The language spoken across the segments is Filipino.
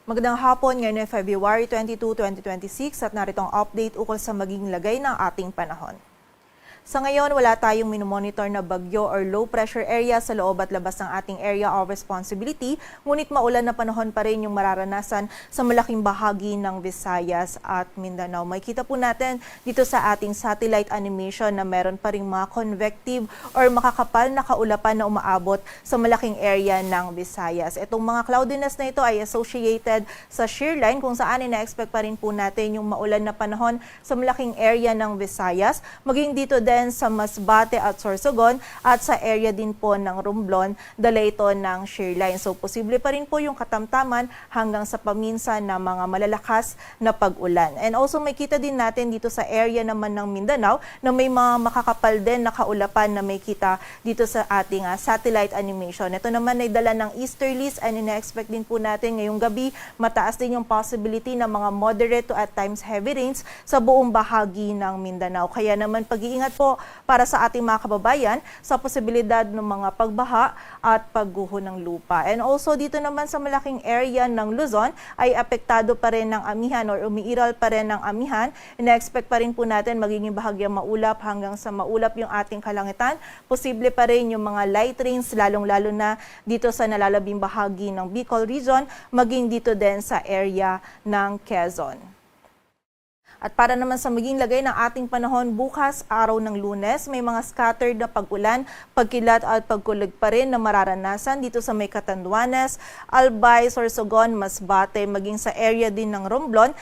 Magandang hapon, ngayon ay February 22, 2026 at narito ang update ukol sa magiging lagay ng ating panahon. Sa ngayon, wala tayong minomonitor na bagyo or low pressure area sa loob at labas ng ating area of responsibility, ngunit maulan na panahon pa rin yung mararanasan sa malaking bahagi ng Visayas at Mindanao. Makikita po natin dito sa ating satellite animation na meron pa rin mga convective or makakapal na kaulapan na umaabot sa malaking area ng Visayas. Itong mga cloudiness na ito ay associated sa shear line kung saan ina-expect pa rin po natin yung maulan na panahon sa malaking area ng Visayas, maging dito din sa Masbate at Sorsogon at sa area din po ng Romblon, dala ito ng shear line. So posible pa rin po yung katamtaman hanggang sa paminsan na mga malalakas na pag-ulan. And also makita din natin dito sa area naman ng Mindanao na may mga makakapal din na kaulapan na may kita dito sa ating satellite animation. Ito naman ay dala ng easterlies and ina-expect din po natin ngayong gabi mataas din yung possibility ng mga moderate to at times heavy rains sa buong bahagi ng Mindanao. Kaya naman pag-iingat po para sa ating mga kababayan sa posibilidad ng mga pagbaha at pagguho ng lupa. And also dito naman sa malaking area ng Luzon ay apektado pa rin ng amihan or umiiral pa rin ng amihan. Ina-expect pa rin po natin magiging bahagyang maulap hanggang sa maulap yung ating kalangitan. Posible pa rin yung mga light rains lalong-lalo na dito sa nalalabing bahagi ng Bicol region, maging dito din sa area ng Quezon. At para naman sa maging lagay ng ating panahon bukas, araw ng Lunes, may mga scattered na pag-ulan, pagkilat at pagkulig pa rin na mararanasan dito sa may Catanduanes, Albay, Sorsogon, Masbate, maging sa area din ng Romblon.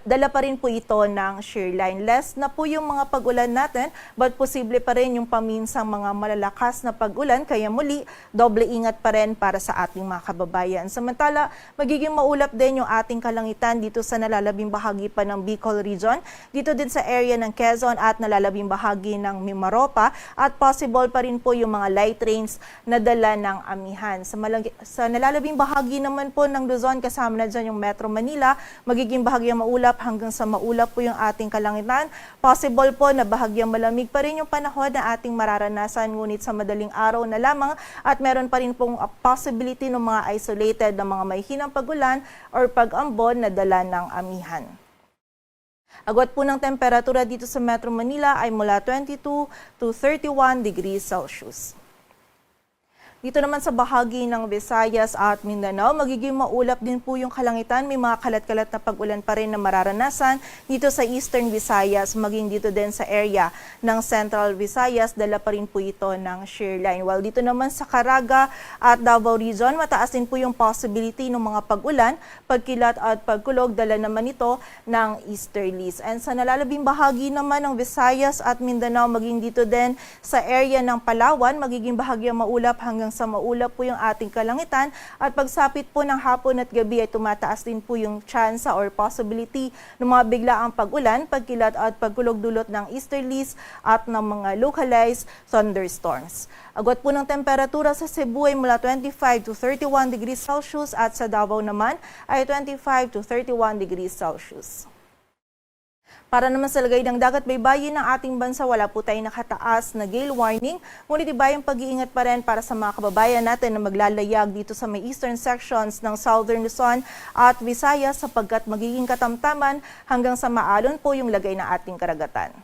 Dala pa rin po ito ng shear line. Less na po yung mga pag-ulan natin, but posible pa rin yung paminsang mga malalakas na pag-ulan, kaya muli, doble ingat pa rin para sa ating mga kababayan. Samantala, magiging maulap din yung ating kalangitan dito sa nalalabing bahagi pa ng Bicol region. Dito din sa area ng Quezon at nalalabing bahagi ng Mimaropa at possible pa rin po yung mga light rains na dala ng amihan. Sa nalalabing bahagi naman po ng Luzon, kasama na dyan yung Metro Manila, magiging bahagyang maulap hanggang sa maulap po yung ating kalangitan. Possible po na bahagyang malamig pa rin yung panahon na ating mararanasan, ngunit sa madaling araw na lamang at meron pa rin pong possibility ng mga isolated na mga may hinang pagulan or pag-ambon na dala ng amihan. Agwat po ng temperatura dito sa Metro Manila ay mula 22 to 31 degrees Celsius. Dito naman sa bahagi ng Visayas at Mindanao, magiging maulap din po yung kalangitan. May mga kalat-kalat na pag-ulan pa rin na mararanasan dito sa Eastern Visayas, maging dito din sa area ng Central Visayas, dala pa rin po ito ng shear line. While dito naman sa Caraga at Davao Region, mataas din po yung possibility ng mga pag-ulan, pagkilat at pagkulog, dala naman ito ng easterlies. And sa nalalabing bahagi naman ng Visayas at Mindanao, maging dito din sa area ng Palawan, magiging bahagyang maulap hanggang sa maulap po yung ating kalangitan at pagsapit po ng hapon at gabi ay tumataas din po yung tsansa or possibility ng mga biglaang pag-ulan, pagkilat at pagkulog dulot ng easterlies at ng mga localized thunderstorms. Agwat po ng temperatura sa Cebu ay mula 25 to 31 degrees Celsius at sa Davao naman ay 25 to 31 degrees Celsius. Para naman sa lagay ng dagat baybayin ng ating bansa, wala po tayong nakataas na gale warning. Ngunit iba yung pag-iingat pa rin para sa mga kababayan natin na maglalayag dito sa may eastern sections ng Southern Luzon at Visayas sapagkat magiging katamtaman hanggang sa maalon po yung lagay ng ating karagatan.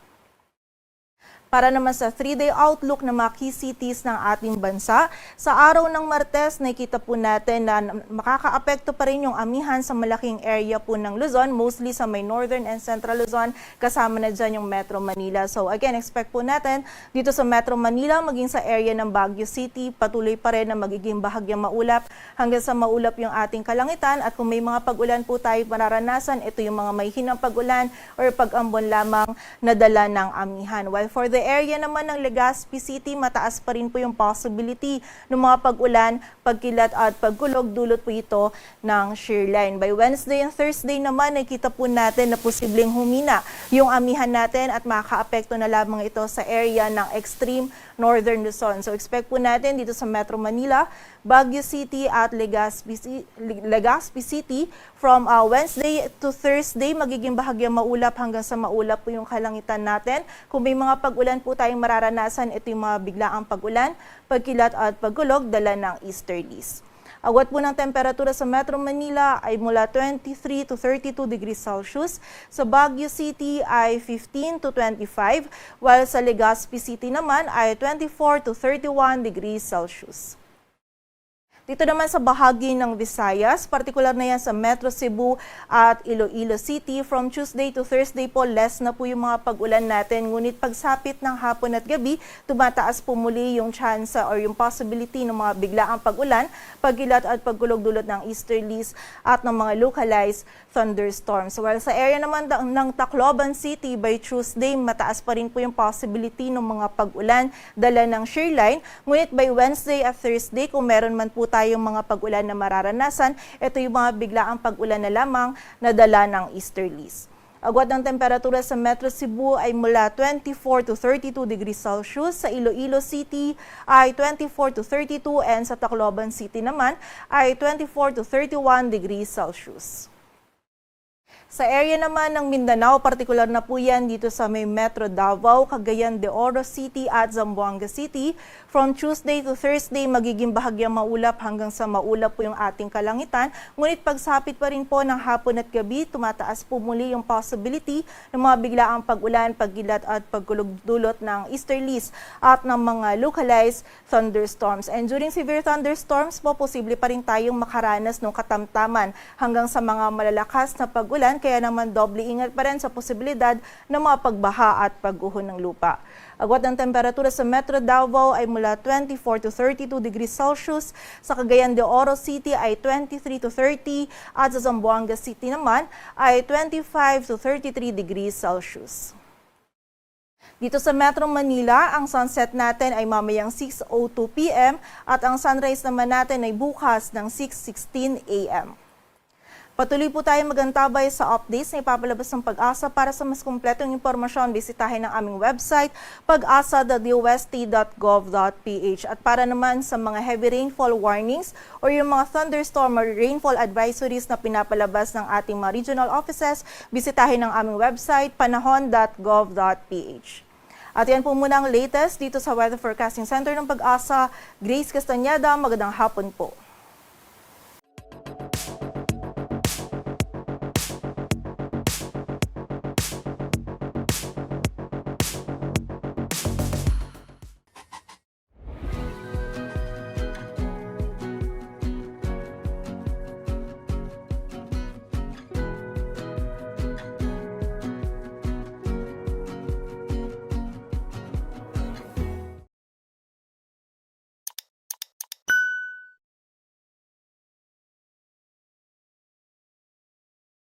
Para naman sa 3-day outlook ng mga key cities ng ating bansa, sa araw ng Martes, nakikita po natin na makakaapekto pa rin yung amihan sa malaking area po ng Luzon, mostly sa may Northern and Central Luzon, kasama na dyan yung Metro Manila. So again, expect po natin dito sa Metro Manila, maging sa area ng Baguio City, patuloy pa rin na magiging bahagyang maulap hanggang sa maulap yung ating kalangitan. At kung may mga pag-ulan po tayo mararanasan, ito yung mga may hinang pag-ulan or pag-ambon lamang na dala ng amihan. While for the area naman ng Legazpi City, mataas pa rin po yung possibility ng mga pag-ulan, pagkilat at pagkulog, dulot po ito ng shear line. By Wednesday and Thursday naman, nakita po natin na posibleng humina yung amihan natin at makakaapekto na lamang ito sa area ng extreme Northern Luzon. So expect po natin dito sa Metro Manila, Baguio City at Legazpi City from Wednesday to Thursday, magiging bahagyang maulap hanggang sa maulap po yung kalangitan natin. Kung may mga pag-ulan po tayong mararanasan, ito yung mga biglaang pag-ulan, pagkilat at pagkulog, dala ng easterlies. Agwat po ng temperatura sa Metro Manila ay mula 23 to 32 degrees Celsius. Sa Baguio City ay 15 to 25, while sa Legazpi City naman ay 24 to 31 degrees Celsius. Dito naman sa bahagi ng Visayas, partikular na yan sa Metro Cebu at Iloilo City, from Tuesday to Thursday po, less na po yung mga pag-ulan natin. Ngunit pagsapit ng hapon at gabi, tumataas po muli yung chance or yung possibility ng mga biglaang pag-ulan, pagkilat at pagkulog-dulot ng easterlies at ng mga localized thunderstorms. While sa area naman ng Tacloban City, by Tuesday, mataas pa rin po yung possibility ng mga pag-ulan dala ng shear line. Ngunit by Wednesday at Thursday, kung meron man po tayong mga pag-ulan na mararanasan, ito yung mga biglaang pag-ulan na lamang na dala ng easterlies. Agwat ng temperatura sa Metro Cebu ay mula 24 to 32 degrees Celsius, sa Iloilo City ay 24 to 32 and sa Tacloban City naman ay 24 to 31 degrees Celsius. Sa area naman ng Mindanao, partikular na po yan dito sa may Metro Davao, Cagayan de Oro City at Zamboanga City. From Tuesday to Thursday, magiging bahagyang maulap hanggang sa maulap po yung ating kalangitan. Ngunit pagsapit pa rin po ng hapon at gabi, tumataas po muli yung possibility ng mga biglaang pag-ulan, paggilat at pagkulog-dulot ng easterlies at ng mga localized thunderstorms. And during severe thunderstorms po, posible pa rin tayong makaranas ng katamtaman hanggang sa mga malalakas na pag-ulan. Kaya naman doble ingat pa rin sa posibilidad ng mga pagbaha at pagguho ng lupa. Agwat ng temperatura sa Metro Davao ay mula 24 to 32 degrees Celsius, sa Cagayan de Oro City ay 23 to 30 at sa Zamboanga City naman ay 25 to 33 degrees Celsius. Dito sa Metro Manila, ang sunset natin ay mamayang 6:02 p.m. at ang sunrise naman natin ay bukas ng 6:16 a.m. Patuloy po tayo magantabay sa updates na ipapalabas ng Pag-asa. Para sa mas kumpletong impormasyon, bisitahin ang aming website, pag-asa.dost.gov.ph. At para naman sa mga heavy rainfall warnings or yung mga thunderstorm or rainfall advisories na pinapalabas ng ating mga regional offices, bisitahin ang aming website, panahon.gov.ph. At yan po muna ang latest dito sa Weather Forecasting Center ng Pag-asa. Grace Castañeda, magandang hapon po.